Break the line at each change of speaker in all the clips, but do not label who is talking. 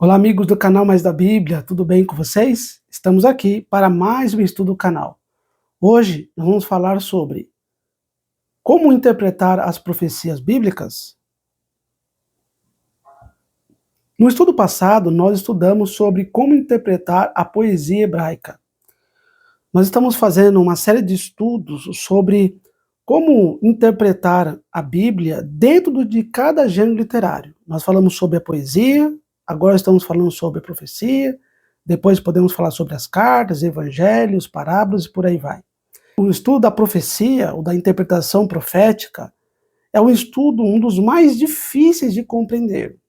Olá, amigos do canal Mais da Bíblia, tudo bem com vocês? Estamos aqui para mais um estudo do canal. Hoje nós vamos falar sobre como interpretar as profecias bíblicas. No estudo passado, nós estudamos sobre como interpretar a poesia hebraica. Nós estamos fazendo uma série de estudos sobre como interpretar a Bíblia dentro de cada gênero literário. Nós falamos sobre a poesia, agora estamos falando sobre a profecia, depois podemos falar sobre as cartas, evangelhos, parábolas e por aí vai. O estudo da profecia, ou da interpretação profética, é um estudo, um dos mais difíceis de compreender,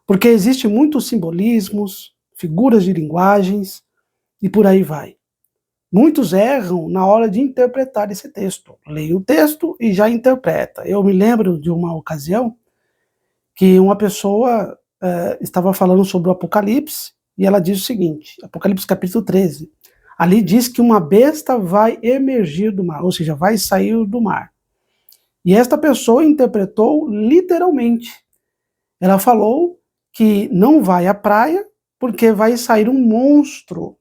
porque existem muitos simbolismos, figuras de linguagens e por aí vai. Muitos erram na hora de interpretar esse texto. Leia o texto e já interpreta. Eu me lembro de uma ocasião que uma pessoa estava falando sobre o Apocalipse e ela diz o seguinte, Apocalipse capítulo 13, ali diz que uma besta vai emergir do mar, ou seja, vai sair do mar. E esta pessoa interpretou literalmente. Ela falou que não vai à praia porque vai sair um monstro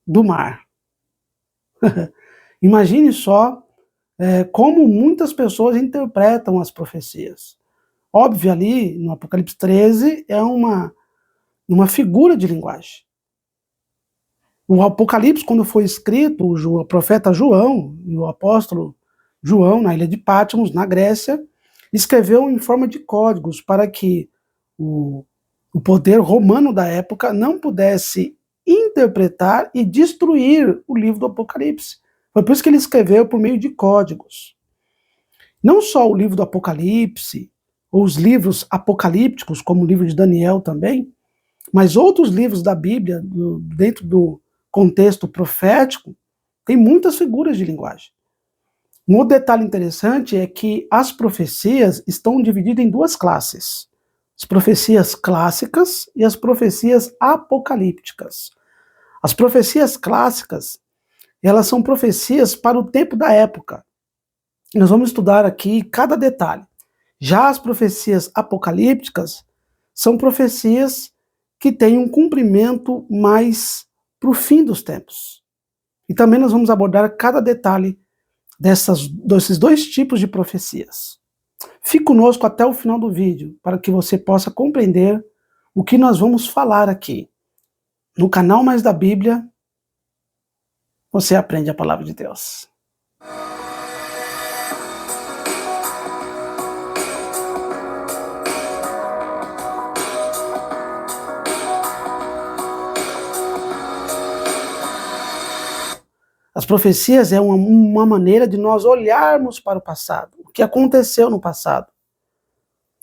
do mar. Imagine só como muitas pessoas interpretam as profecias. Óbvio, ali no Apocalipse 13 é uma figura de linguagem. O Apocalipse, quando foi escrito, o profeta João e o apóstolo João, na ilha de Patmos, na Grécia, escreveu em forma de códigos para que o poder romano da época não pudesse interpretar e destruir o livro do Apocalipse. Foi por isso que ele escreveu por meio de códigos. Não só o livro do Apocalipse, ou os livros apocalípticos, como o livro de Daniel também, mas outros livros da Bíblia, dentro do contexto profético, tem muitas figuras de linguagem. Um outro detalhe interessante é que as profecias estão divididas em duas classes. As profecias clássicas e as profecias apocalípticas. As profecias clássicas, elas são profecias para o tempo da época. Nós vamos estudar aqui cada detalhe. Já as profecias apocalípticas são profecias que têm um cumprimento mais para o fim dos tempos. E também nós vamos abordar cada detalhe desses dois tipos de profecias. Fique conosco até o final do vídeo, para que você possa compreender o que nós vamos falar aqui. No canal Mais da Bíblia, você aprende a palavra de Deus. As profecias é uma maneira de nós olharmos para o passado, o que aconteceu no passado.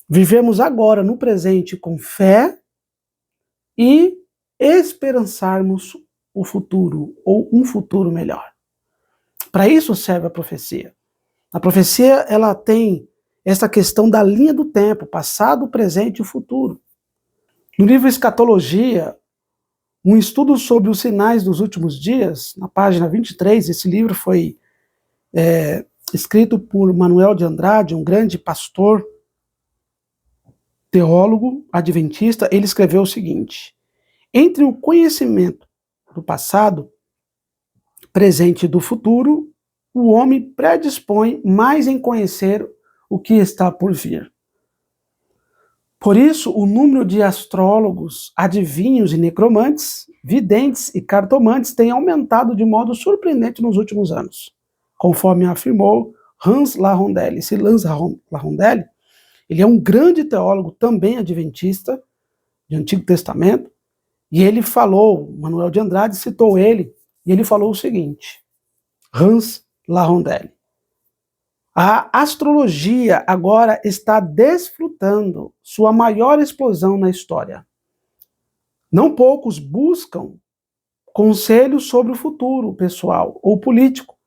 Vivemos agora, no presente, com fé e esperançarmos o futuro, ou um futuro melhor. Para isso serve a profecia. A profecia, ela tem essa questão da linha do tempo, passado, presente e futuro. No livro Escatologia, um estudo sobre os sinais dos últimos dias, na página 23, esse livro foi escrito por Manuel de Andrade, um grande pastor, teólogo, adventista. Ele escreveu o seguinte: entre o conhecimento do passado, presente e do futuro, o homem predispõe mais em conhecer o que está por vir. Por isso, o número de astrólogos, adivinhos e necromantes, videntes e cartomantes tem aumentado de modo surpreendente nos últimos anos, conforme afirmou Hans LaRondelle. Esse Hans LaRondelle, ele é um grande teólogo, também adventista, de Antigo Testamento, e ele falou, Manuel de Andrade citou ele, e ele falou o seguinte, Hans LaRondelle: a astrologia agora está desfrutando sua maior explosão na história. Não poucos buscam conselhos sobre o futuro pessoal ou político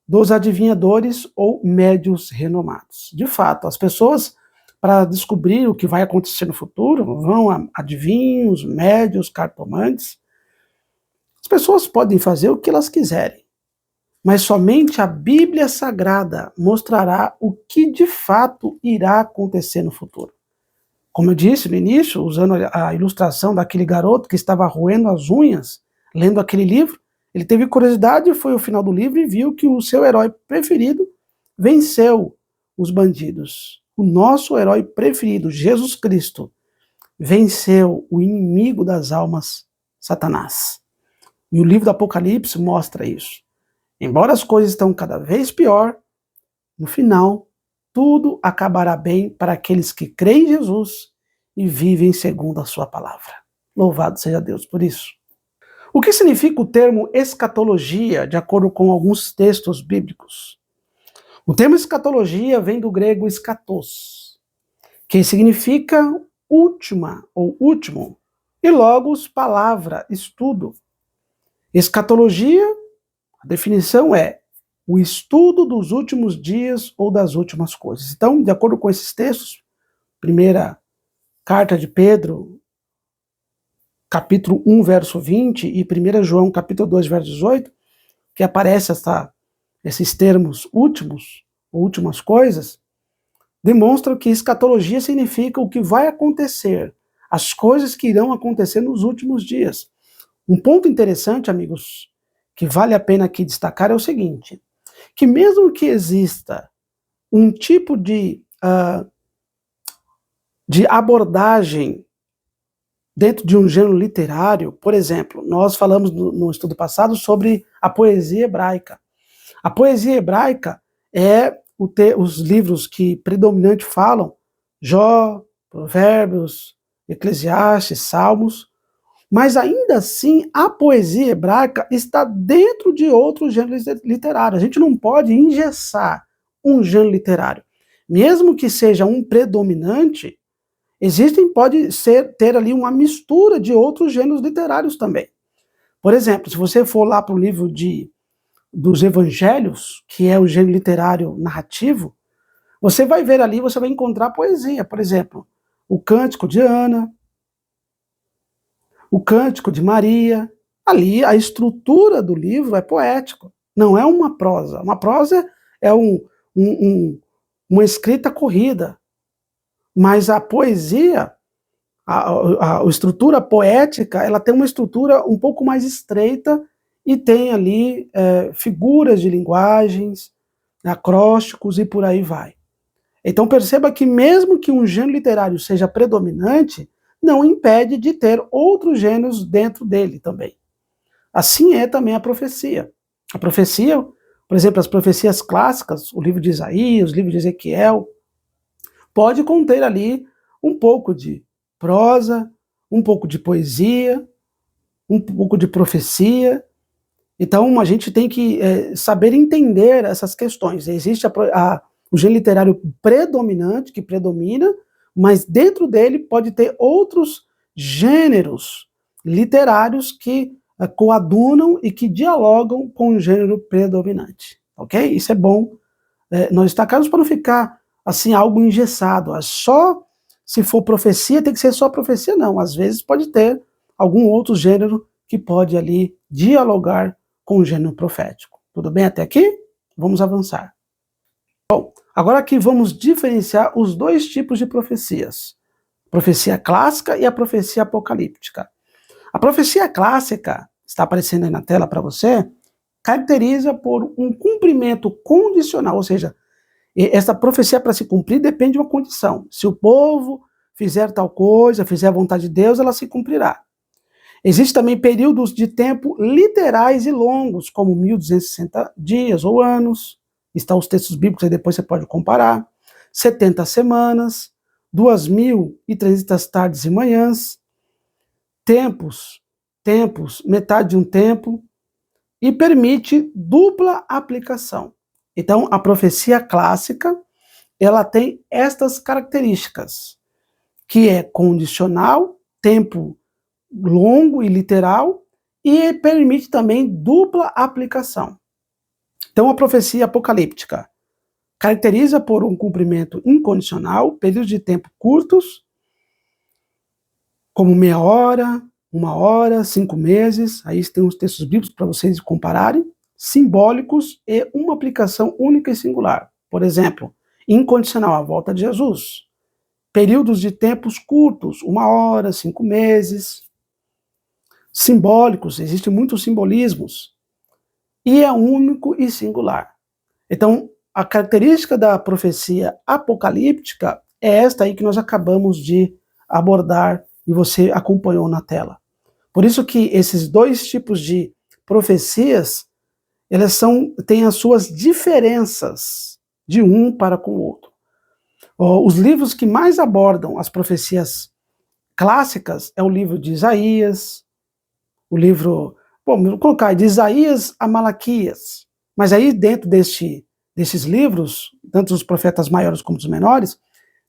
dos adivinhadores ou médios renomados. De fato, as pessoas, para descobrir o que vai acontecer no futuro, vão a adivinhos, médios, cartomantes. As pessoas podem fazer o que elas quiserem, mas somente a Bíblia Sagrada mostrará o que de fato irá acontecer no futuro. Como eu disse no início, usando a ilustração daquele garoto que estava roendo as unhas, lendo aquele livro, ele teve curiosidade, foi ao final do livro e viu que o seu herói preferido venceu os bandidos. O nosso herói preferido, Jesus Cristo, venceu o inimigo das almas, Satanás. E o livro do Apocalipse mostra isso. Embora as coisas estão cada vez pior, no final, tudo acabará bem para aqueles que creem em Jesus e vivem segundo a sua palavra. Louvado seja Deus por isso. O que significa o termo escatologia, de acordo com alguns textos bíblicos? O termo escatologia vem do grego eschatos, que significa última ou último, e logos, palavra, estudo. Escatologia, a definição é o estudo dos últimos dias ou das últimas coisas. Então, de acordo com esses textos, primeira carta de Pedro, capítulo 1, verso 20, e 1 João, capítulo 2, verso 18, que aparece esses termos últimos, ou últimas coisas, demonstram que escatologia significa o que vai acontecer, as coisas que irão acontecer nos últimos dias. Um ponto interessante, amigos, que vale a pena aqui destacar é o seguinte, que mesmo que exista um tipo de abordagem dentro de um gênero literário, por exemplo, nós falamos no estudo passado sobre a poesia hebraica. A poesia hebraica é os livros que predominantemente falam, Jó, Provérbios, Eclesiastes, Salmos, mas ainda assim a poesia hebraica está dentro de outros gêneros literários. A gente não pode engessar um gênero literário. Mesmo que seja um predominante, pode ter ali uma mistura de outros gêneros literários também. Por exemplo, se você for lá para o livro dos Evangelhos, que é o gênero literário narrativo, você vai ver ali, você vai encontrar poesia. Por exemplo, o Cântico de Ana, o Cântico de Maria. Ali a estrutura do livro é poético, não é uma prosa. Uma prosa é uma escrita corrida, mas a poesia, a estrutura poética, ela tem uma estrutura um pouco mais estreita e tem ali figuras de linguagens, acrósticos e por aí vai. Então perceba que mesmo que um gênero literário seja predominante, não impede de ter outros gêneros dentro dele também. Assim é também a profecia. A profecia, por exemplo, as profecias clássicas, o livro de Isaías, o livro de Ezequiel, pode conter ali um pouco de prosa, um pouco de poesia, um pouco de profecia. Então a gente tem que saber entender essas questões. Existe o gênero literário predominante, que predomina, mas dentro dele pode ter outros gêneros literários que coadunam e que dialogam com o gênero predominante. Ok? Isso é bom nós destacarmos para não ficar assim algo engessado. Só se for profecia, tem que ser só profecia, não. Às vezes pode ter algum outro gênero que pode ali dialogar com o gênero profético. Tudo bem até aqui? Vamos avançar. Bom, agora aqui vamos diferenciar os dois tipos de profecias. A profecia clássica e a profecia apocalíptica. A profecia clássica, está aparecendo aí na tela para você, caracteriza por um cumprimento condicional, ou seja, essa profecia para se cumprir depende de uma condição. Se o povo fizer tal coisa, fizer a vontade de Deus, ela se cumprirá. Existem também períodos de tempo literais e longos, como 1260 dias ou anos. Estão os textos bíblicos, aí depois você pode comparar. 70 semanas, 2300 tardes e manhãs, tempos, metade de um tempo, e permite dupla aplicação. Então, a profecia clássica, ela tem estas características, que é condicional, tempo longo e literal, e permite também dupla aplicação. Então, a profecia apocalíptica caracteriza por um cumprimento incondicional, períodos de tempo curtos, como meia hora, 1 hora, 5 meses, aí tem os textos bíblicos para vocês compararem, simbólicos e uma aplicação única e singular. Por exemplo, incondicional, a volta de Jesus. períodos de tempos curtos, 1 hora, 5 meses, simbólicos, existem muitos simbolismos, e é único e singular. Então, a característica da profecia apocalíptica é esta aí que nós acabamos de abordar e você acompanhou na tela. Por isso que esses dois tipos de profecias, elas têm as suas diferenças de um para com o outro. Os livros que mais abordam as profecias clássicas é o livro de Isaías, o livro, vou colocar de Isaías a Malaquias, mas aí dentro desses livros, tanto os profetas maiores como os menores,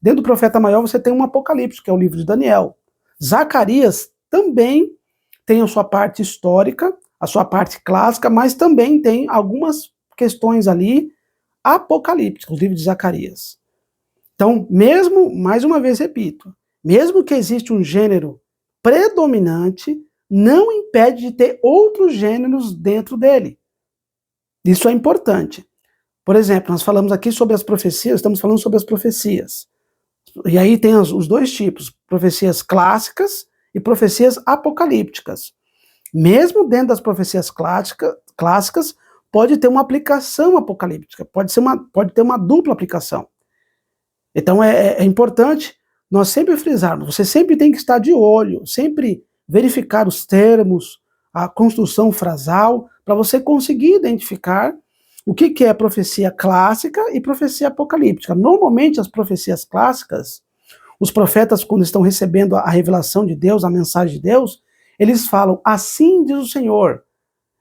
dentro do profeta maior você tem um Apocalipse, que é o livro de Daniel. Zacarias também tem a sua parte histórica, a sua parte clássica, mas também tem algumas questões ali apocalípticas, o livro de Zacarias. Então, mesmo, mais uma vez repito, mesmo que exista um gênero predominante, não impede de ter outros gêneros dentro dele. Isso é importante. Por exemplo, nós falamos aqui sobre as profecias, estamos falando sobre as profecias. E aí tem os dois tipos, profecias clássicas e profecias apocalípticas. Mesmo dentro das profecias clássicas, pode ter uma aplicação apocalíptica, pode ter uma dupla aplicação. Então é importante nós sempre frisarmos, você sempre tem que estar de olho, sempre verificar os termos, a construção frasal, para você conseguir identificar o que é profecia clássica e profecia apocalíptica. Normalmente as profecias clássicas, os profetas quando estão recebendo a revelação de Deus, a mensagem de Deus, eles falam, assim diz o Senhor,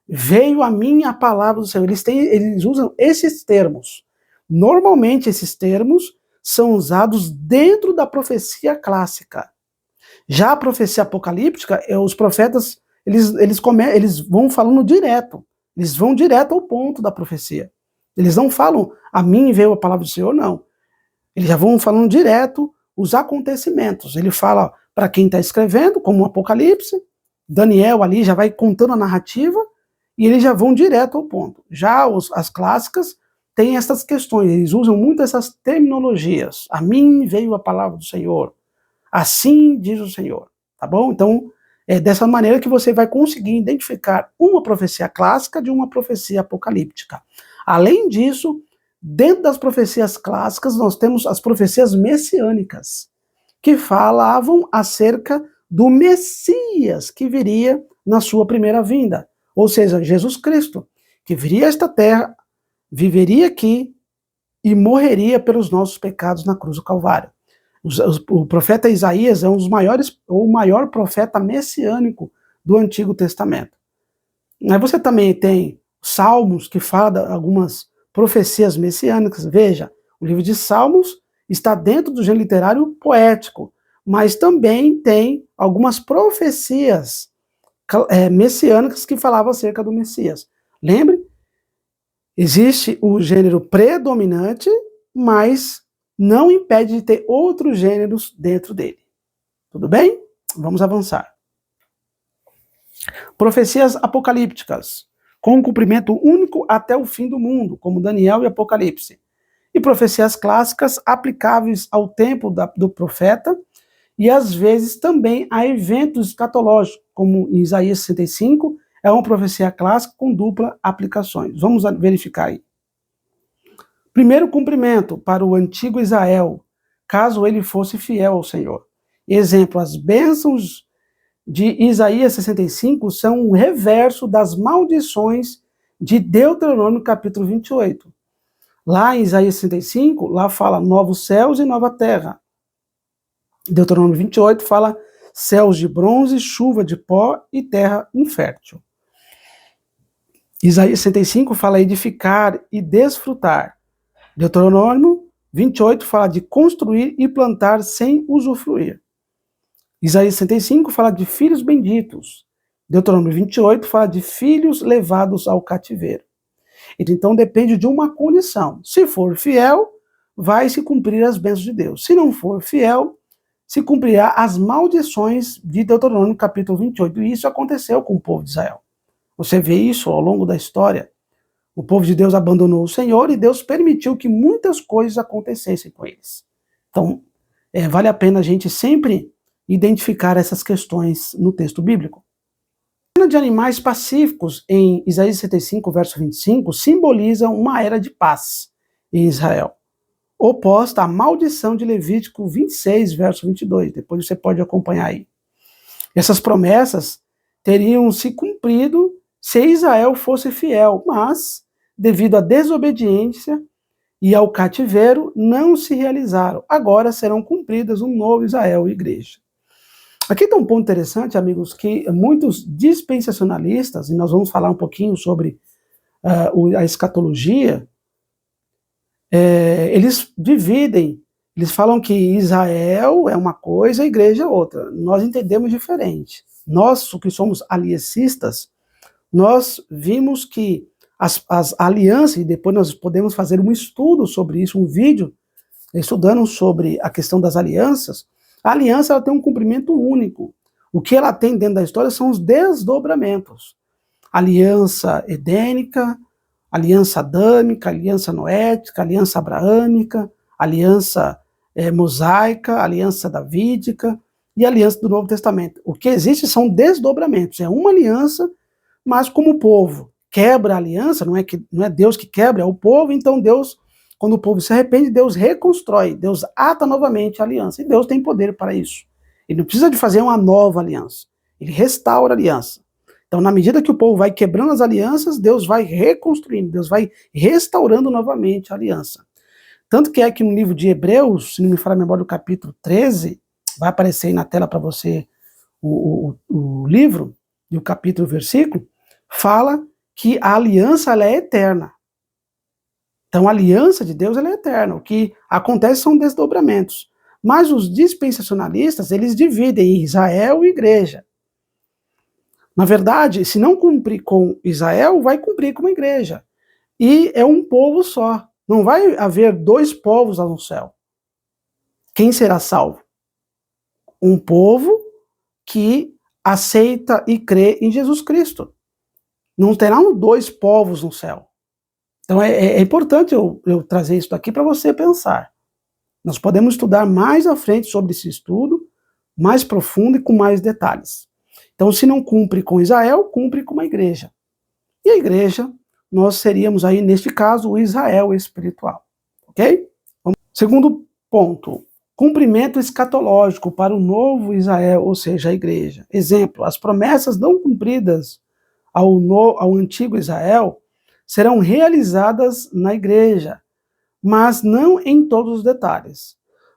veio a mim a palavra do Senhor. Eles usam esses termos. Normalmente esses termos são usados dentro da profecia clássica. Já a profecia apocalíptica, os profetas, eles vão falando direto. Eles vão direto ao ponto da profecia. Eles não falam, a mim veio a palavra do Senhor, não. Eles já vão falando direto os acontecimentos. Ele fala para quem está escrevendo, como o Apocalipse, Daniel ali já vai contando a narrativa, e eles já vão direto ao ponto. Já as clássicas têm essas questões, eles usam muito essas terminologias. A mim veio a palavra do Senhor. Assim diz o Senhor. Tá bom? Então, é dessa maneira que você vai conseguir identificar uma profecia clássica de uma profecia apocalíptica. Além disso, dentro das profecias clássicas, nós temos as profecias messiânicas, que falavam acerca do Messias que viria na sua primeira vinda. Ou seja, Jesus Cristo, que viria a esta terra, viveria aqui e morreria pelos nossos pecados na cruz do Calvário. O profeta Isaías é um dos maiores, ou o maior profeta messiânico do Antigo Testamento. Aí você também tem Salmos, que fala de algumas profecias messiânicas. Veja, o livro de Salmos está dentro do gênero literário poético, mas também tem algumas profecias messiânicas que falavam acerca do Messias. Lembre, existe o gênero predominante, mas não impede de ter outros gêneros dentro dele. Tudo bem? Vamos avançar. Profecias apocalípticas, com um cumprimento único até o fim do mundo, como Daniel e Apocalipse. E profecias clássicas aplicáveis ao tempo do profeta e às vezes também a eventos escatológicos, como em Isaías 65, é uma profecia clássica com dupla aplicações. Vamos verificar aí. Primeiro cumprimento para o antigo Israel, caso ele fosse fiel ao Senhor. Exemplo, as bênçãos de Isaías 65 são um reverso das maldições de Deuteronômio capítulo 28. Lá em Isaías 65, lá fala novos céus e nova terra. Deuteronômio 28 fala céus de bronze, chuva de pó e terra infértil. Isaías 65 fala edificar e desfrutar. Deuteronômio 28 fala de construir e plantar sem usufruir. Isaías 65 fala de filhos benditos. Deuteronômio 28 fala de filhos levados ao cativeiro. Então depende de uma condição. Se for fiel, vai se cumprir as bênçãos de Deus. Se não for fiel, se cumprirá as maldições de Deuteronômio capítulo 28. E isso aconteceu com o povo de Israel. Você vê isso ao longo da história. O povo de Deus abandonou o Senhor e Deus permitiu que muitas coisas acontecessem com eles. Então, Vale a pena a gente sempre identificar essas questões no texto bíblico. A cena de animais pacíficos em Isaías 65, verso 25, simboliza uma era de paz em Israel, oposta à maldição de Levítico 26, verso 22. Depois você pode acompanhar aí. Essas promessas teriam se cumprido se Israel fosse fiel, mas, devido à desobediência e ao cativeiro, não se realizaram. Agora serão cumpridas um novo Israel e igreja. Aqui está um ponto interessante, amigos, que muitos dispensacionalistas, e nós vamos falar um pouquinho sobre a escatologia, eles dividem, eles falam que Israel é uma coisa, a igreja é outra. Nós entendemos diferente. Nós, que somos aliecistas, nós vimos que as alianças, e depois nós podemos fazer um estudo sobre isso, um vídeo, estudando sobre a questão das alianças. A aliança ela tem um cumprimento único. O que ela tem dentro da história são os desdobramentos. Aliança edênica, aliança adâmica, aliança noética, aliança abraâmica, aliança mosaica, aliança davídica e aliança do Novo Testamento. O que existe são desdobramentos. É uma aliança, mas como o povo quebra a aliança, não é Deus que quebra, é o povo, então Deus, quando o povo se arrepende, Deus reconstrói, Deus ata novamente a aliança, e Deus tem poder para isso. Ele não precisa de fazer uma nova aliança, ele restaura a aliança. Então, na medida que o povo vai quebrando as alianças, Deus vai reconstruindo, Deus vai restaurando novamente a aliança. Tanto que é que no livro de Hebreus, se não me falha a memória, do capítulo 13, vai aparecer aí na tela para você o livro, e o capítulo e o versículo, fala que a aliança ela é eterna. Então a aliança de Deus ela é eterna. O que acontece são desdobramentos. Mas os dispensacionalistas, eles dividem Israel e igreja. Na verdade, se não cumprir com Israel, vai cumprir com a igreja. E é um povo só. Não vai haver dois povos lá no céu. Quem será salvo? Um povo que aceita e crê em Jesus Cristo. Não terão dois povos no céu. Então é importante eu trazer isso aqui para você pensar. Nós podemos estudar mais à frente sobre esse estudo, mais profundo e com mais detalhes. Então, se não cumpre com Israel, cumpre com a igreja. E a igreja, nós seríamos aí, neste caso, o Israel espiritual. Ok? Segundo ponto, cumprimento escatológico para o novo Israel, ou seja, a igreja. Exemplo, as promessas não cumpridas ao antigo Israel serão realizadas na igreja, mas não em todos os detalhes.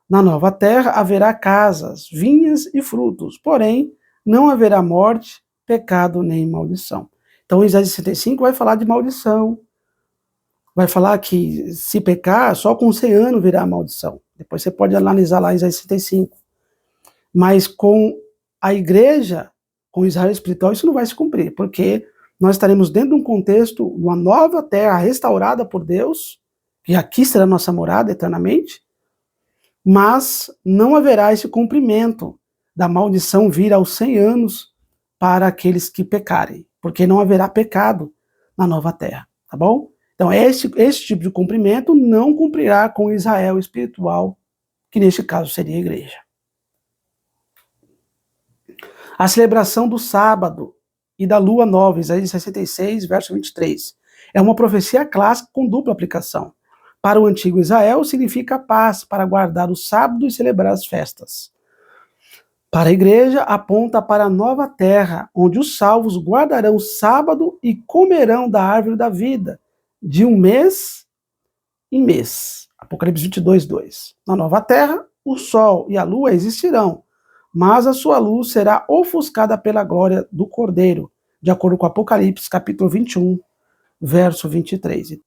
Na nova terra haverá casas, vinhas e frutos, porém não haverá morte, pecado nem maldição. Então Isaías 65 vai falar de maldição, vai falar que se pecar, só com 100 anos virá a maldição. Depois você pode analisar lá Isaías 65. Mas com a igreja, com Israel espiritual, isso não vai se cumprir, porque nós estaremos dentro de um contexto, uma nova terra restaurada por Deus, que aqui será nossa morada eternamente, mas não haverá esse cumprimento da maldição vir aos 100 anos para aqueles que pecarem, porque não haverá pecado na nova terra, tá bom? Então esse tipo de cumprimento não cumprirá com Israel espiritual, que neste caso seria a igreja. A celebração do sábado e da lua nova, Isaías 66, verso 23. É uma profecia clássica com dupla aplicação. Para o antigo Israel, significa paz, para guardar o sábado e celebrar as festas. Para a igreja, aponta para a nova terra, onde os salvos guardarão o sábado e comerão da árvore da vida, de um mês em mês. Apocalipse 22, 2. Na nova terra, o sol e a lua existirão, mas a sua luz será ofuscada pela glória do Cordeiro, de acordo com Apocalipse, capítulo 21, verso 23.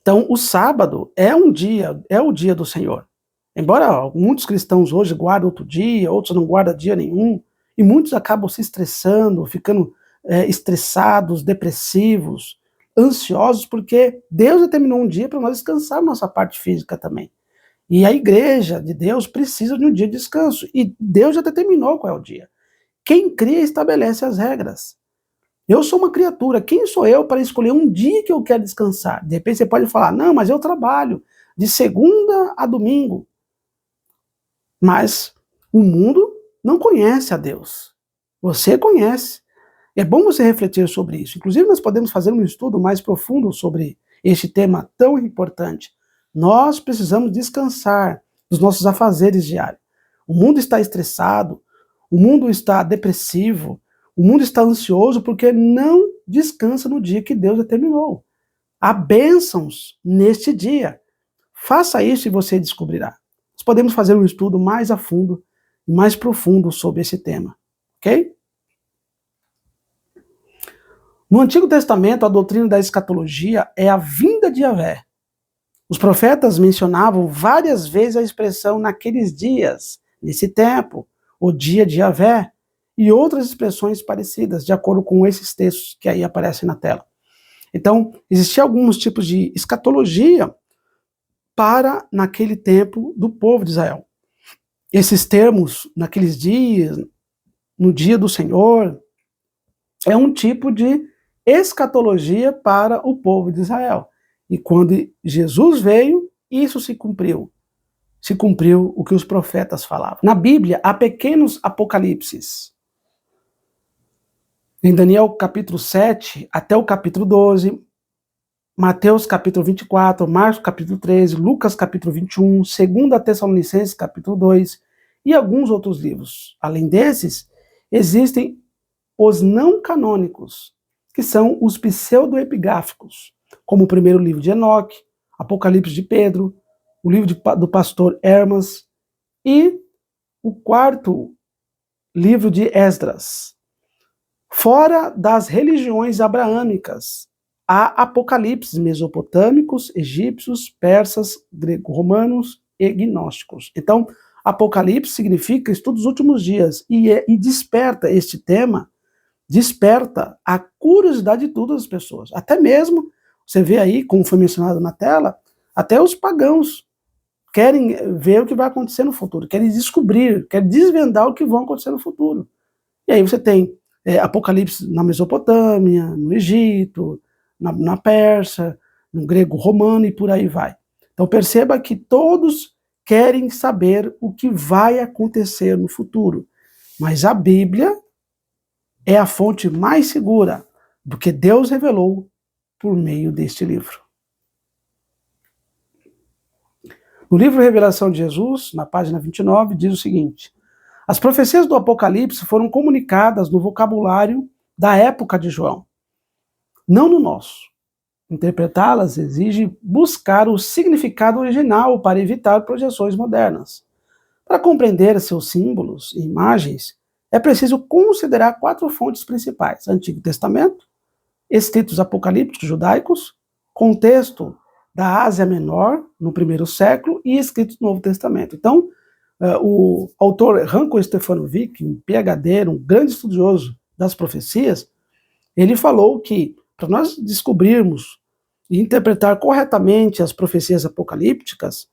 Então, o sábado é o dia do Senhor. Embora muitos cristãos hoje guardem outro dia, outros não guardam dia nenhum, e muitos acabam se estressando, ficando estressados, depressivos, ansiosos, porque Deus determinou um dia para nós descansar nossa parte física também. E a igreja de Deus precisa de um dia de descanso. E Deus já determinou qual é o dia. Quem cria estabelece as regras. Eu sou uma criatura. Quem sou eu para escolher um dia que eu quero descansar? De repente você pode falar, não, mas eu trabalho de segunda a domingo. Mas o mundo não conhece a Deus. Você conhece. É bom você refletir sobre isso. Inclusive, nós podemos fazer um estudo mais profundo sobre este tema tão importante. Nós precisamos descansar dos nossos afazeres diários. O mundo está estressado, o mundo está depressivo, o mundo está ansioso porque não descansa no dia que Deus determinou. Há bênçãos neste dia. Faça isso e você descobrirá. Nós podemos fazer um estudo mais a fundo, mais profundo sobre esse tema. Ok? No Antigo Testamento, a doutrina da escatologia é a vinda de Yahvé. Os profetas mencionavam várias vezes a expressão naqueles dias, nesse tempo, o dia de Yahvé, e outras expressões parecidas, de acordo com esses textos que aí aparecem na tela. Então, existiam alguns tipos de escatologia para naquele tempo do povo de Israel. Esses termos, naqueles dias, no dia do Senhor, é um tipo de escatologia para o povo de Israel. E quando Jesus veio, isso se cumpriu. Se cumpriu o que os profetas falavam. Na Bíblia, há pequenos apocalipses. Em Daniel capítulo 7 até o capítulo 12, Mateus capítulo 24, Marcos capítulo 13, Lucas capítulo 21, 2 Tessalonicenses capítulo 2 e alguns outros livros. Além desses, existem os não canônicos, que são os pseudoepigráficos, como o primeiro livro de Enoque, Apocalipse de Pedro, o livro do pastor Hermas e o quarto livro de Esdras. Fora das religiões abraâmicas, há apocalipses mesopotâmicos, egípcios, persas, grego-romanos e gnósticos. Então, Apocalipse significa estudo dos últimos dias e desperta este tema, desperta a curiosidade de todas as pessoas. Até mesmo, você vê aí, como foi mencionado na tela, até os pagãos querem ver o que vai acontecer no futuro, querem descobrir, querem desvendar o que vai acontecer no futuro. E aí você tem Apocalipse na Mesopotâmia, no Egito, na Pérsia, no grego romano e por aí vai. Então perceba que todos querem saber o que vai acontecer no futuro. Mas a Bíblia é a fonte mais segura do que Deus revelou por meio deste livro. No livro Revelação de Jesus, na página 29, diz o seguinte: as profecias do Apocalipse foram comunicadas no vocabulário da época de João, não no nosso. Interpretá-las exige buscar o significado original para evitar projeções modernas. Para compreender seus símbolos e imagens, é preciso considerar 4 fontes principais: Antigo Testamento, escritos apocalípticos judaicos, contexto da Ásia Menor, no primeiro século, e escritos do Novo Testamento. Então, o autor Ranko Stefanovic, um PhD, um grande estudioso das profecias, ele falou que, para nós descobrirmos e interpretar corretamente as profecias apocalípticas,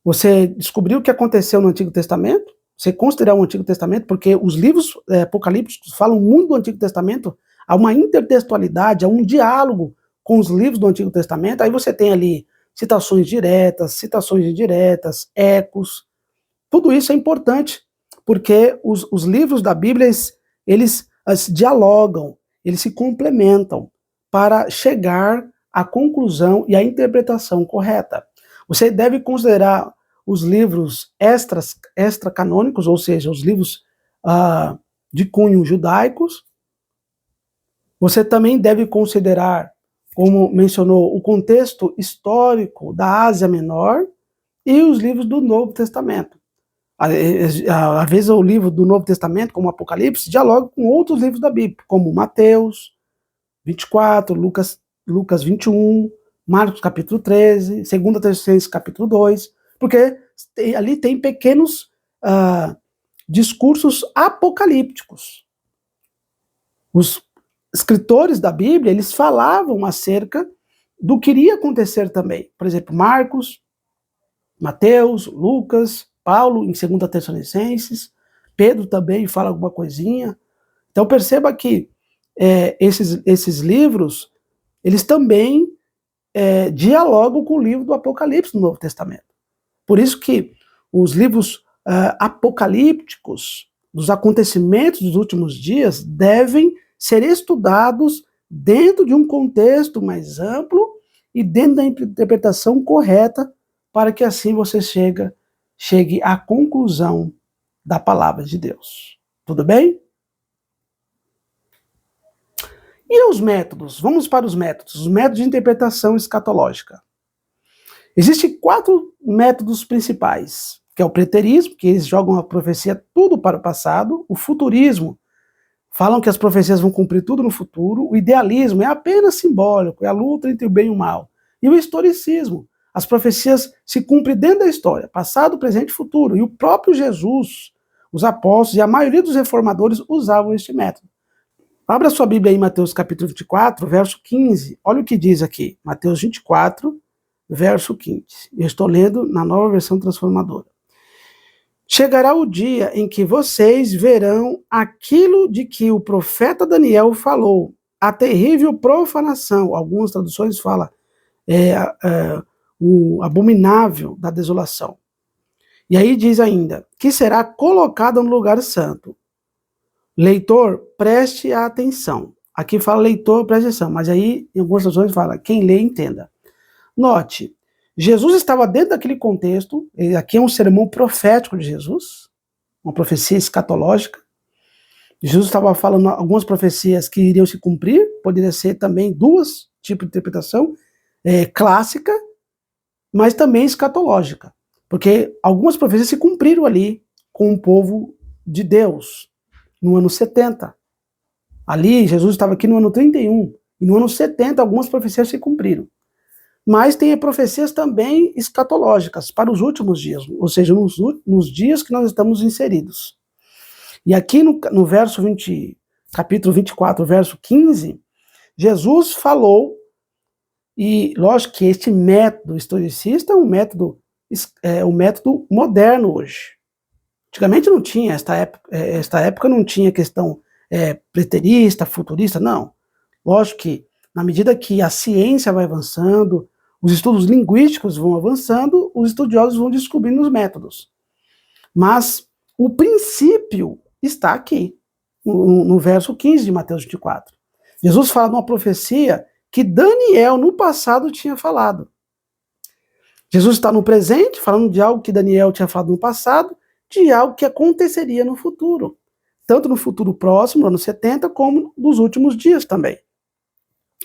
você descobriu o que aconteceu no Antigo Testamento, você considerar o Antigo Testamento, porque os livros apocalípticos falam muito do Antigo Testamento, há uma intertextualidade, há um diálogo com os livros do Antigo Testamento, aí você tem ali citações diretas, citações indiretas, ecos, tudo isso é importante, porque os livros da Bíblia, eles dialogam, eles se complementam para chegar à conclusão e à interpretação correta. Você deve considerar os livros extracanônicos, ou seja, os livros de cunho judaicos. Você também deve considerar, como mencionou, o contexto histórico da Ásia Menor e os livros do Novo Testamento. Às vezes o livro do Novo Testamento, como Apocalipse, dialoga com outros livros da Bíblia, como Mateus 24, Lucas 21, Marcos capítulo 13, 2 Tessalonicenses capítulo 2, porque ali tem pequenos discursos apocalípticos. Os escritores da Bíblia, eles falavam acerca do que iria acontecer também. Por exemplo, Marcos, Mateus, Lucas, Paulo em 2 Tessalonicenses, Pedro também fala alguma coisinha. Então perceba que esses livros, eles também dialogam com o livro do Apocalipse no Novo Testamento. Por isso que os livros apocalípticos, dos acontecimentos dos últimos dias, devem ser estudados dentro de um contexto mais amplo e dentro da interpretação correta, para que assim você chegue à conclusão da palavra de Deus. Tudo bem? E os métodos? Vamos para os métodos de interpretação escatológica. Existem 4 métodos principais, que é o preterismo, que eles jogam a profecia tudo para o passado, o futurismo, falam que as profecias vão cumprir tudo no futuro, o idealismo é apenas simbólico, é a luta entre o bem e o mal, e o historicismo, as profecias se cumprem dentro da história, passado, presente e futuro, e o próprio Jesus, os apóstolos e a maioria dos reformadores usavam este método. Abra sua Bíblia aí em Mateus capítulo 24, verso 15. Olha o que diz aqui. Mateus 24, verso 15. Eu estou lendo na Nova Versão Transformadora. Chegará o dia em que vocês verão aquilo de que o profeta Daniel falou, a terrível profanação. Algumas traduções falam o abominável da desolação. E aí diz ainda, que será colocado no lugar santo. Leitor, preste atenção. Aqui fala leitor, preste atenção, mas aí em algumas traduções fala quem lê, entenda. Note, Jesus estava dentro daquele contexto, aqui é um sermão profético de Jesus, uma profecia escatológica. Jesus estava falando algumas profecias que iriam se cumprir, poderia ser também 2 tipos de interpretação, clássica, mas também escatológica, porque algumas profecias se cumpriram ali com o povo de Deus, no ano 70. Ali, Jesus estava aqui no ano 31, e no ano 70 algumas profecias se cumpriram. Mas tem profecias também escatológicas para os últimos dias, ou seja, nos dias que nós estamos inseridos. E aqui no verso 20, capítulo 24, verso 15, Jesus falou, e lógico que este método historicista é um método moderno hoje. Antigamente não tinha, esta época não tinha questão preterista, futurista, não. Lógico que, na medida que a ciência vai avançando, os estudos linguísticos vão avançando, os estudiosos vão descobrindo os métodos. Mas o princípio está aqui, no verso 15 de Mateus 24. Jesus fala de uma profecia que Daniel, no passado, tinha falado. Jesus está no presente, falando de algo que Daniel tinha falado no passado, de algo que aconteceria no futuro. Tanto no futuro próximo, no ano 70, como nos últimos dias também.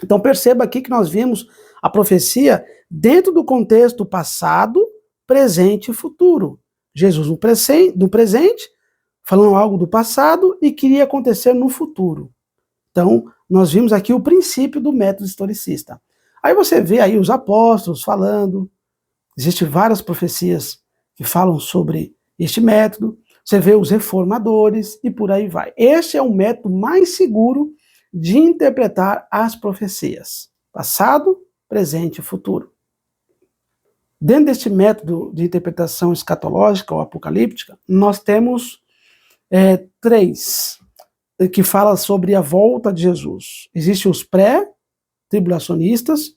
Então perceba aqui que nós vimos a profecia dentro do contexto passado, presente e futuro. Jesus no presente, falando algo do passado e que iria acontecer no futuro. Então, nós vimos aqui o princípio do método historicista. Aí você vê aí os apóstolos falando, existem várias profecias que falam sobre este método, você vê os reformadores e por aí vai. Este é o método mais seguro de interpretar as profecias, passado, presente e futuro. Dentro deste método de interpretação escatológica ou apocalíptica, nós temos 3 que falam sobre a volta de Jesus. Existem os pré-tribulacionistas,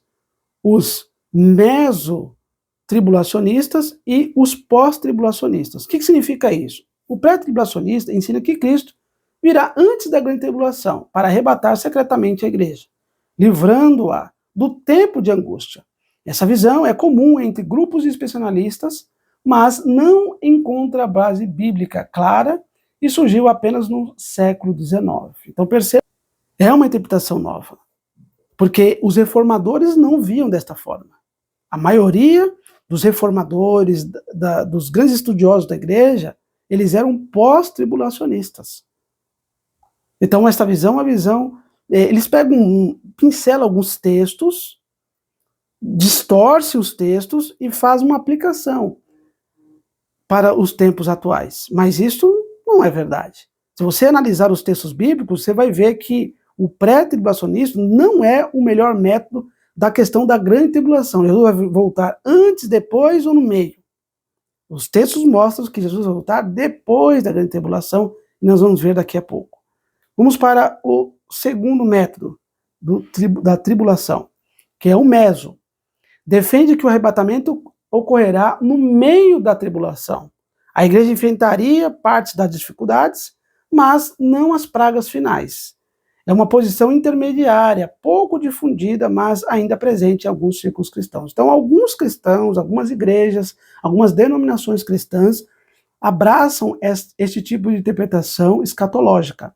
os mesotribulacionistas e os pós-tribulacionistas. O que significa isso? O pré-tribulacionista ensina que Cristo virá antes da grande tribulação para arrebatar secretamente a igreja, livrando-a do tempo de angústia. Essa visão é comum entre grupos de especialistas, mas não encontra base bíblica clara e surgiu apenas no século XIX. Então perceba, é uma interpretação nova, porque os reformadores não viam desta forma. A maioria dos reformadores, dos grandes estudiosos da igreja, eles eram pós-tribulacionistas. Então esta visão é uma visão, eles pincelam alguns textos, distorce os textos e faz uma aplicação para os tempos atuais. Mas isso não é verdade. Se você analisar os textos bíblicos, você vai ver que o pré-tribulacionismo não é o melhor método da questão da grande tribulação. Jesus vai voltar antes, depois ou no meio. Os textos mostram que Jesus vai voltar depois da grande tribulação, e nós vamos ver daqui a pouco. Vamos para o segundo método da tribulação, que é o meso. Defende que o arrebatamento ocorrerá no meio da tribulação. A igreja enfrentaria partes das dificuldades, mas não as pragas finais. É uma posição intermediária, pouco difundida, mas ainda presente em alguns círculos cristãos. Então, alguns cristãos, algumas igrejas, algumas denominações cristãs abraçam este tipo de interpretação escatológica.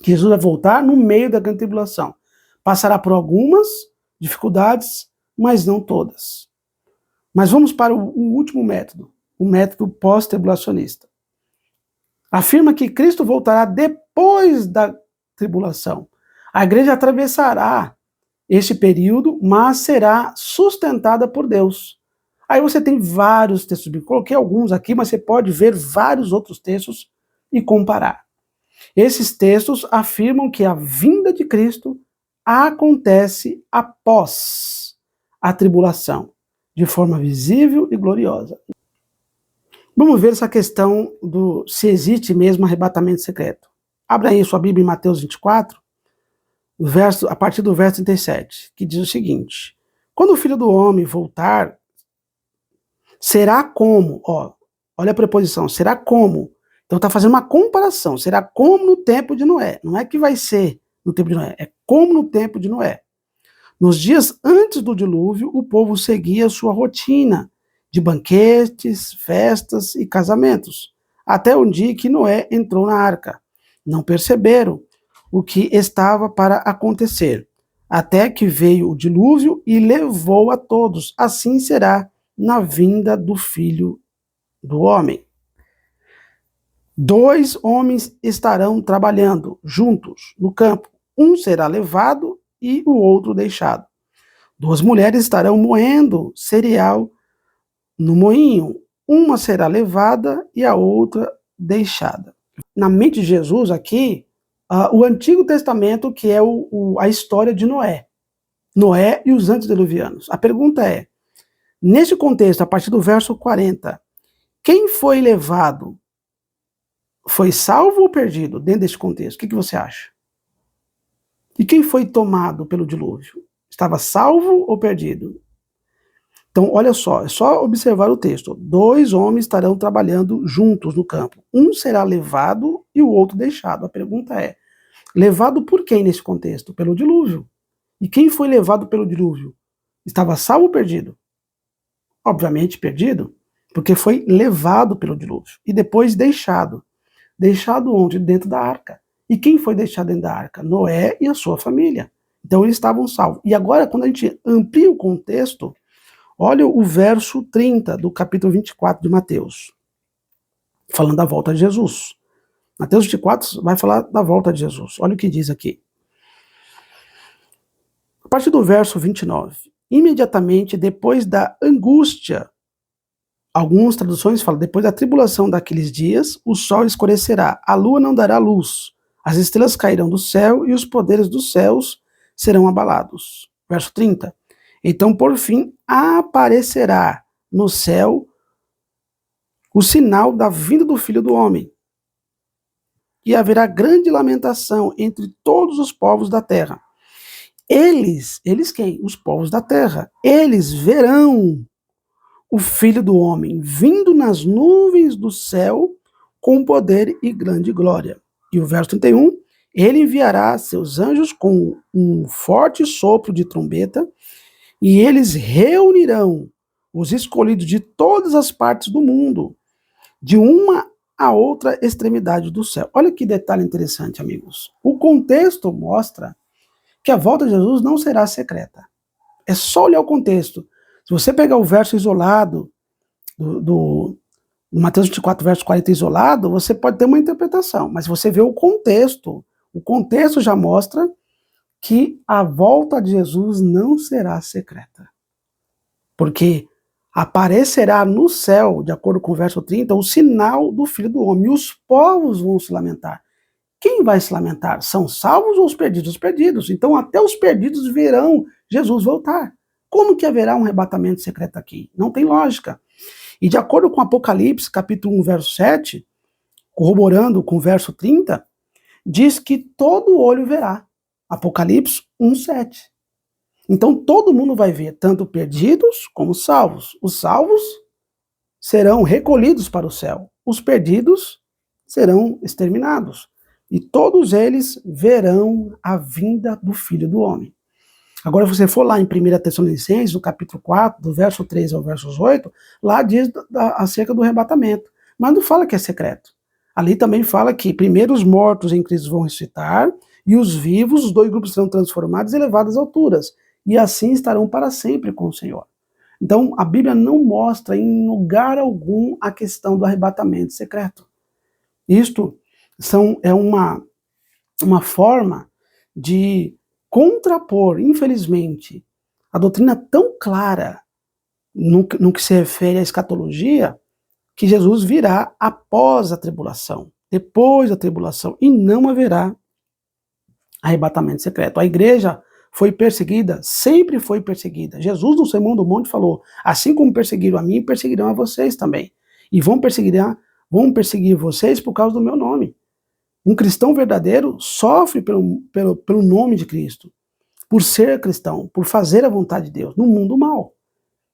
Que Jesus vai voltar no meio da grande tribulação. Passará por algumas dificuldades, mas não todas. Mas vamos para o último método, o método pós-tribulacionista. Afirma que Cristo voltará depois da tribulação. A igreja atravessará este período, mas será sustentada por Deus. Aí você tem vários textos bíblicos. Coloquei alguns aqui, mas você pode ver vários outros textos e comparar. Esses textos afirmam que a vinda de Cristo acontece após a tribulação, de forma visível e gloriosa. Vamos ver essa questão do se existe mesmo arrebatamento secreto. Abra aí sua Bíblia em Mateus 24, a partir do verso 37, que diz o seguinte: quando o Filho do Homem voltar, será como, olha a preposição, será como. Então está fazendo uma comparação, será como no tempo de Noé. Não é que vai ser no tempo de Noé, é como no tempo de Noé. Nos dias antes do dilúvio, o povo seguia sua rotina de banquetes, festas e casamentos, até um dia que Noé entrou na arca. Não perceberam o que estava para acontecer, até que veio o dilúvio e levou a todos. Assim será na vinda do Filho do Homem. 2 homens estarão trabalhando juntos no campo. Um será levado e o outro deixado. 2 mulheres estarão moendo cereal no moinho. Uma será levada e a outra deixada. Na mente de Jesus aqui, o Antigo Testamento, que é a história de Noé. Noé e os antediluvianos. A pergunta é, nesse contexto, a partir do verso 40, quem foi levado? Foi salvo ou perdido dentro desse contexto? O que você acha? E quem foi tomado pelo dilúvio? Estava salvo ou perdido? Então, olha só, é só observar o texto. 2 homens estarão trabalhando juntos no campo. Um será levado e o outro deixado. A pergunta é, levado por quem nesse contexto? Pelo dilúvio. E quem foi levado pelo dilúvio? Estava salvo ou perdido? Obviamente perdido, porque foi levado pelo dilúvio e depois deixado. Deixado onde? Dentro da arca. E quem foi deixado dentro da arca? Noé e a sua família. Então eles estavam salvos. E agora, quando a gente amplia o contexto, olha o verso 30 do capítulo 24 de Mateus, falando da volta de Jesus. Mateus 24 vai falar da volta de Jesus. Olha o que diz aqui. A partir do verso 29. Imediatamente depois da angústia, algumas traduções falam, depois da tribulação daqueles dias, o sol escurecerá, a lua não dará luz, as estrelas cairão do céu e os poderes dos céus serão abalados. Verso 30. Então, por fim, aparecerá no céu o sinal da vinda do Filho do Homem. E haverá grande lamentação entre todos os povos da terra. Eles quem? Os povos da terra. Eles verão o Filho do Homem vindo nas nuvens do céu com poder e grande glória. E o verso 31, ele enviará seus anjos com um forte sopro de trombeta e eles reunirão os escolhidos de todas as partes do mundo, de uma a outra extremidade do céu. Olha que detalhe interessante, amigos. O contexto mostra que a volta de Jesus não será secreta. É só olhar o contexto. Se você pegar o verso isolado do Mateus 24, verso 40 isolado, você pode ter uma interpretação, mas se você vê o contexto já mostra que a volta de Jesus não será secreta. Porque aparecerá no céu, de acordo com o verso 30, o sinal do Filho do Homem, e os povos vão se lamentar. Quem vai se lamentar? São salvos ou os perdidos? Os perdidos. Então até os perdidos verão Jesus voltar. Como que haverá um arrebatamento secreto aqui? Não tem lógica. E de acordo com Apocalipse, capítulo 1, verso 7, corroborando com o verso 30, diz que todo olho verá. Apocalipse 1, 7. Então todo mundo vai ver, tanto perdidos como salvos. Os salvos serão recolhidos para o céu, os perdidos serão exterminados, e todos eles verão a vinda do Filho do Homem. Agora, se você for lá em 1 Tessalonicenses, no capítulo 4, do verso 3 ao verso 8, lá diz acerca do arrebatamento, mas não fala que é secreto. Ali também fala que primeiro os mortos em Cristo vão ressuscitar, e os vivos, os dois grupos serão transformados e elevados às alturas, e assim estarão para sempre com o Senhor. Então, a Bíblia não mostra em lugar algum a questão do arrebatamento secreto. Isto é uma forma de contrapor, infelizmente, a doutrina tão clara no que se refere à escatologia, que Jesus virá após a tribulação, depois da tribulação, e não haverá arrebatamento secreto. A igreja foi perseguida, sempre foi perseguida. Jesus, no Sermão do Monte, falou: assim como perseguiram a mim, perseguirão a vocês também. E vão perseguir vocês por causa do meu nome. Um cristão verdadeiro sofre pelo nome de Cristo, por ser cristão, por fazer a vontade de Deus, no mundo mal.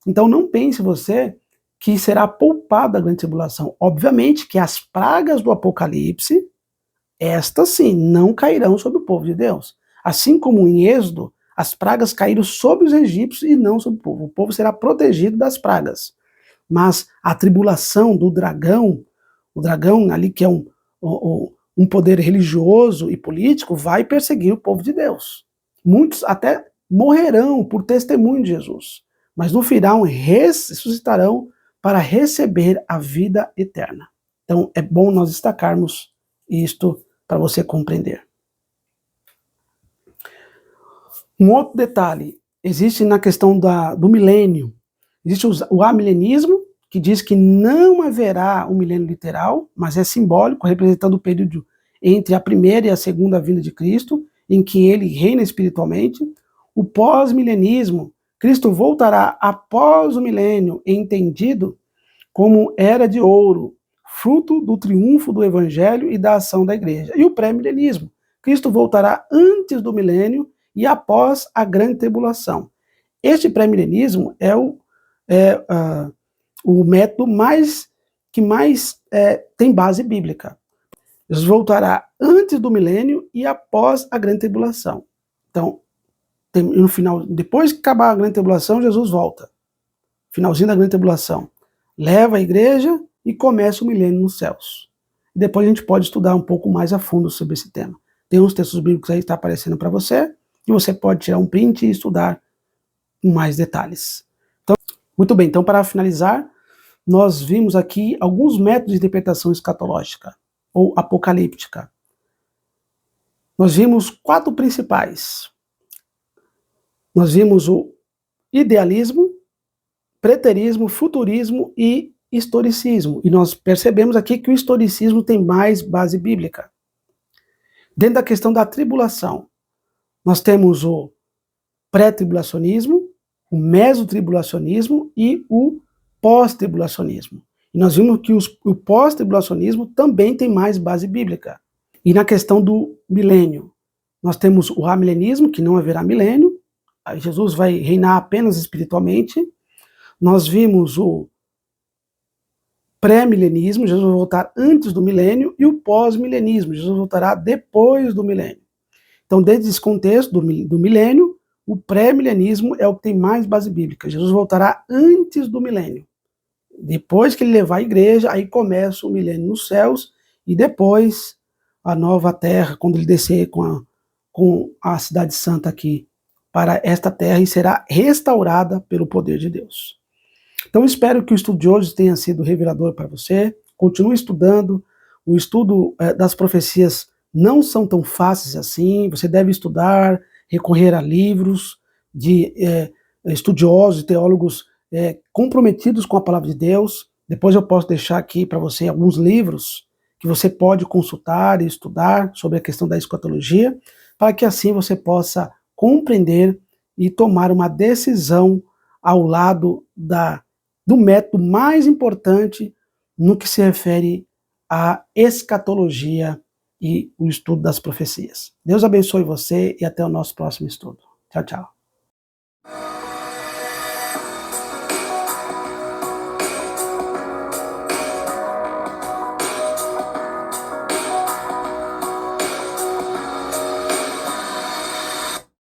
Então não pense você que será poupado da grande tribulação. Obviamente que as pragas do Apocalipse, estas sim, não cairão sobre o povo de Deus. Assim como em Êxodo, as pragas caíram sobre os egípcios e não sobre o povo. O povo será protegido das pragas. Mas a tribulação do dragão, o dragão ali que é um poder religioso e político, vai perseguir o povo de Deus. Muitos até morrerão por testemunho de Jesus, mas no final ressuscitarão para receber a vida eterna. Então é bom nós destacarmos isto para você compreender. Um outro detalhe, existe na questão do milênio, existe o amilenismo, que diz que não haverá um milênio literal, mas é simbólico, representando o período entre a primeira e a segunda vinda de Cristo, em que ele reina espiritualmente. O pós-milenismo, Cristo voltará após o milênio, entendido como era de ouro, fruto do triunfo do evangelho e da ação da igreja. E o pré-milenismo, Cristo voltará antes do milênio e após a grande tribulação. Este pré-milenismo é o método que mais tem base bíblica. Jesus voltará antes do milênio e após a grande tribulação. Então, no final, depois que acabar a grande tribulação, Jesus volta. Finalzinho da grande tribulação. Leva a igreja e começa o milênio nos céus. E depois a gente pode estudar um pouco mais a fundo sobre esse tema. Tem uns textos bíblicos aí que está aparecendo para você, e você pode tirar um print e estudar com mais detalhes. Então, muito bem, então para finalizar, nós vimos aqui alguns métodos de interpretação escatológica, ou apocalíptica. Nós vimos 4 principais. Nós vimos o idealismo, preterismo, futurismo e historicismo. E nós percebemos aqui que o historicismo tem mais base bíblica. Dentro da questão da tribulação, nós temos o pré-tribulacionismo, o mesotribulacionismo e o pós-tribulacionismo. E nós vimos que o pós-tribulacionismo também tem mais base bíblica. E na questão do milênio, nós temos o amilenismo, que não haverá milênio, aí Jesus vai reinar apenas espiritualmente. Nós vimos o pré-milenismo, Jesus vai voltar antes do milênio, e o pós-milenismo, Jesus voltará depois do milênio. Então, dentro desse contexto do milênio, o pré-milenismo é o que tem mais base bíblica. Jesus voltará antes do milênio. Depois que ele levar a igreja, aí começa o milênio nos céus, e depois a nova terra, quando ele descer com a cidade santa aqui para esta terra, e será restaurada pelo poder de Deus. Então espero que o estudo de hoje tenha sido revelador para você. Continue estudando. O estudo das profecias não são tão fáceis assim. Você deve estudar, recorrer a livros de estudiosos e teólogos comprometidos com a palavra de Deus. Depois eu posso deixar aqui para você alguns livros que você pode consultar e estudar sobre a questão da escatologia, para que assim você possa compreender e tomar uma decisão ao lado do método mais importante no que se refere à escatologia e o estudo das profecias. Deus abençoe você e até o nosso próximo estudo. Tchau, tchau.